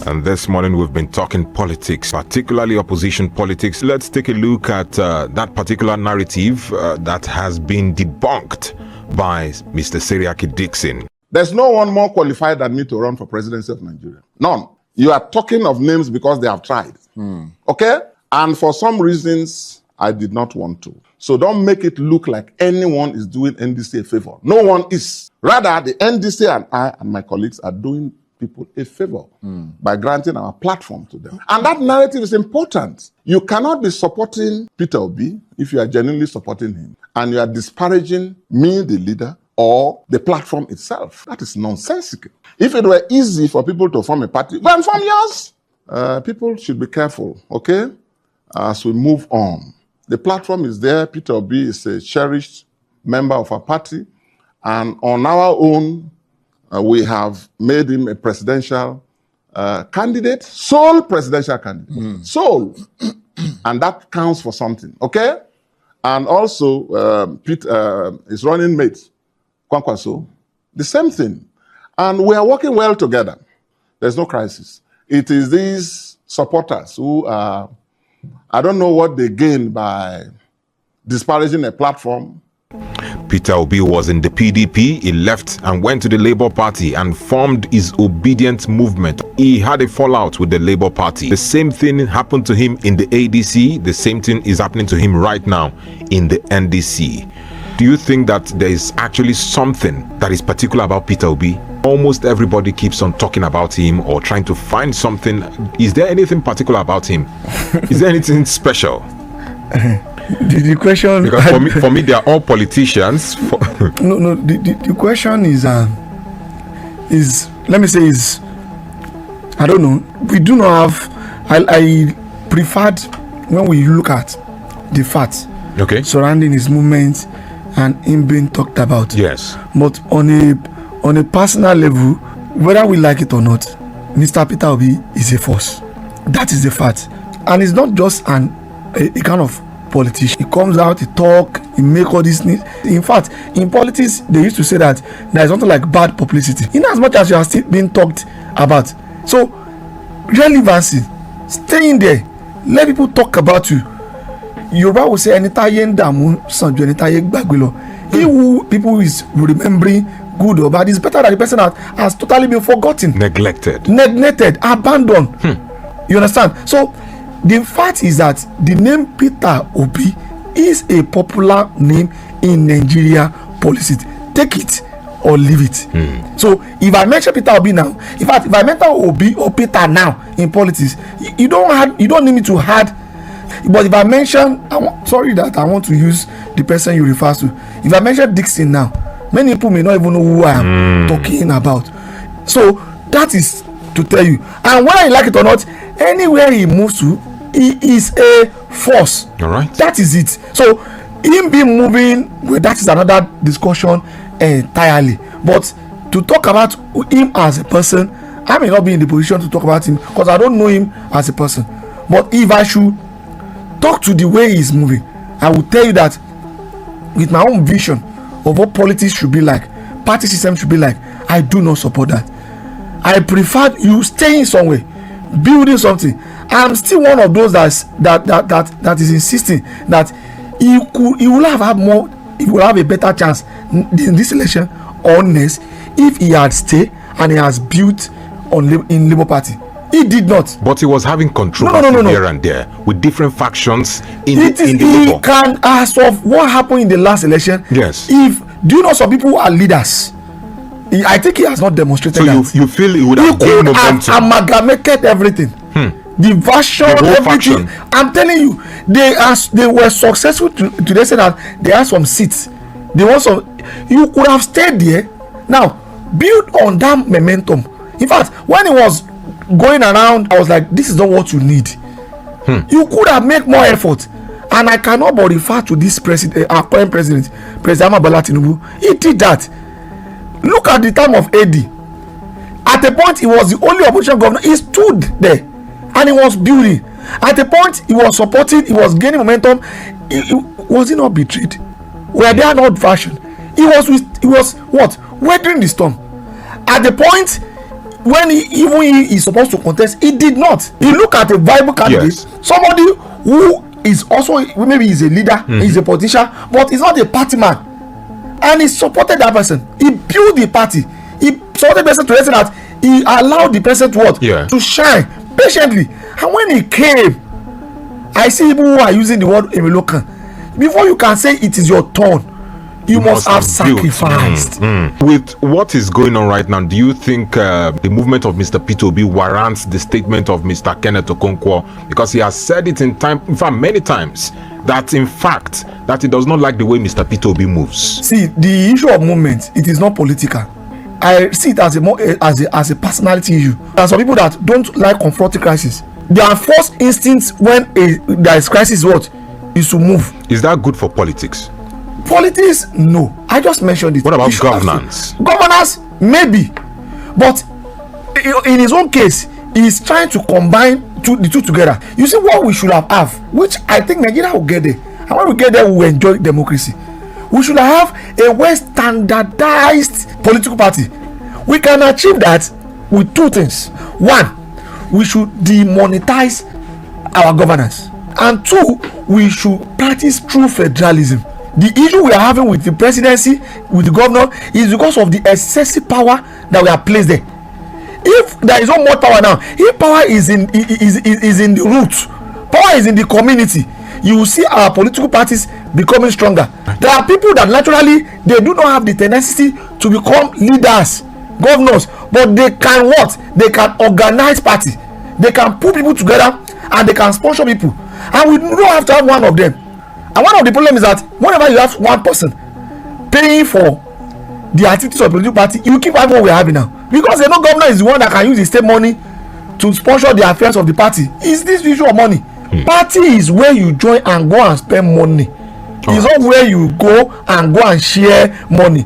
And this morning we've been talking politics, particularly opposition politics. Let's take a look at that particular narrative that has been debunked by Mr. Seriaki Dixon. There's no one more qualified than me to run for presidency of Nigeria. None. You are talking of names because they have tried. Okay? And for some reasons, I did not want to. So don't make it look like anyone is doing NDC a favor. No one is. Rather, the NDC and I and my colleagues are doing people a favor by granting our platform to them. And that narrative is important. You cannot be supporting Peter Obi if you are genuinely supporting him and you are disparaging me, the leader, or the platform itself. That is nonsensical. If it were easy for people to form a party, go and form yours. People should be careful, okay, as we move on. The platform is there. Peter Obi is a cherished member of our party. And on our own, we have made him a presidential candidate, sole presidential candidate, sole. And that counts for something, okay? And also, his running mate, KWASU, the same thing. And we are working well together. There's no crisis. It is these supporters who are, I don't know what they gain by disparaging a platform. Peter Obi was in the PDP. He left and went to the Labour Party and formed his obedient movement. He had a fallout with the Labour Party. The same thing happened to him in the ADC. The same thing is happening to him right now in the NDC. Do you think that there is actually something that is particular about Peter Obi? Almost everybody keeps on talking about him or trying to find something. Is there anything particular about him? Is there anything special? The question, because for me they are all politicians. No. The question is let me say is, I don't know. We do not have. I preferred when we look at the facts surrounding his movement and him being talked about. Yes. But on a personal level, whether we like it or not, Mr. Peter Obi is a force. That is the fact, and it's not just a kind of politician. He comes out, he talk, he make all these things. In fact, in politics, they used to say that there is nothing like bad publicity. In as much as you are still being talked about. So, relevancy, staying there, let people talk about you. Yoruba will say, he who people is remembering good or bad is better than the person that has totally been forgotten. Neglected, abandoned. You understand? So, the fact is that the name Peter Obi is a popular name in Nigeria politics. Take it or leave it. So if I mention Peter Obi now, in fact, if I mention Obi or Peter now in politics, you don't need me to add. But if I mention, I want to use the person you refer to. If I mention Dixon now, many people may not even know who I am talking about. So that is to tell you. And whether you like it or not, anywhere he moves to, he is a force. All right. That is it. So him being moving, well, that is another discussion entirely. But to talk about him as a person, I may not be in the position to talk about him because I don't know him as a person. But if I should talk to the way he's moving, I will tell you that with my own vision of what politics should be like, party system should be like, I do not support that. I prefer you staying somewhere, building something. I'm still one of those that is insisting that he will have a better chance in this election or next if he had stayed and he has built in Labour Party. He did not. But he was having control here and there with different factions in the Labour. He can, as of what happened in the last election. Yes. Do you know some people are leaders? I think he has not demonstrated that. So you feel he would have gained momentum? Amalgamated everything. The version, everything. I'm telling you, they were successful today. Say that they had some seats. They want some. You could have stayed there. Now, build on that momentum. In fact, when it was going around, I was like, this is not what you need. You could have made more effort. And I cannot but refer to this president, our current president, President Tinubu. He did that. Look at the time of AD. At a point, he was the only opposition governor. He stood there and he was building. At a point, he was supporting, he was gaining momentum. Was he not betrayed? Were they not fashion? He was what? Weathering the storm. At the point, when he is supposed to contest, he did not. He looked at a viable candidate, somebody who is also, maybe he's a leader, he's a politician, but he's not a party man, and he supported that person. He built the party. He supported the person to the extent that he allowed the person to what? To shine patiently. And when he came, I see people who are using the word Emilokan. Before you can say it is your turn, you must have sacrificed. With what is going on right now, do you think the movement of Mr. Peter Obi warrants the statement of Mr. Kenneth Okonkwo? Because he has said it in fact, many times, that in fact, that he does not like the way Mr. Peter Obi moves. See, the issue of movement, it is not political. I see it as a personality issue. There are some people that don't like confronting crisis. Their first instinct when there is crisis, what is to move. Is that good for politics? Politics, no. I just mentioned it. What about governance? Governance, maybe, but in his own case, he is trying to combine the two together. You see what we should have, which I think Nigeria will get there, and when we get there, we will enjoy democracy. We should have a well standardized political party. We can achieve that with two things. One, we should demonetize our governance, and two, we should practice true federalism. The issue we are having with the presidency, with the governor, is because of the excessive power that we are placed there. If there is no more power now, if power is in the roots, power is in the community, you will see our political parties becoming stronger. There are people that naturally they do not have the tenacity to become leaders, governors, but they can what? They can organize party, they can put people together, and they can sponsor people, and we don't have to have one of them. And one of the problems is that whenever you have one person paying for the activities of the political party, you keep having what we are having now, because the no governor is the one that can use the state money to sponsor the affairs of the party. Is this issue of money? Party is where you join and go and spend money. It's not where you go and share money.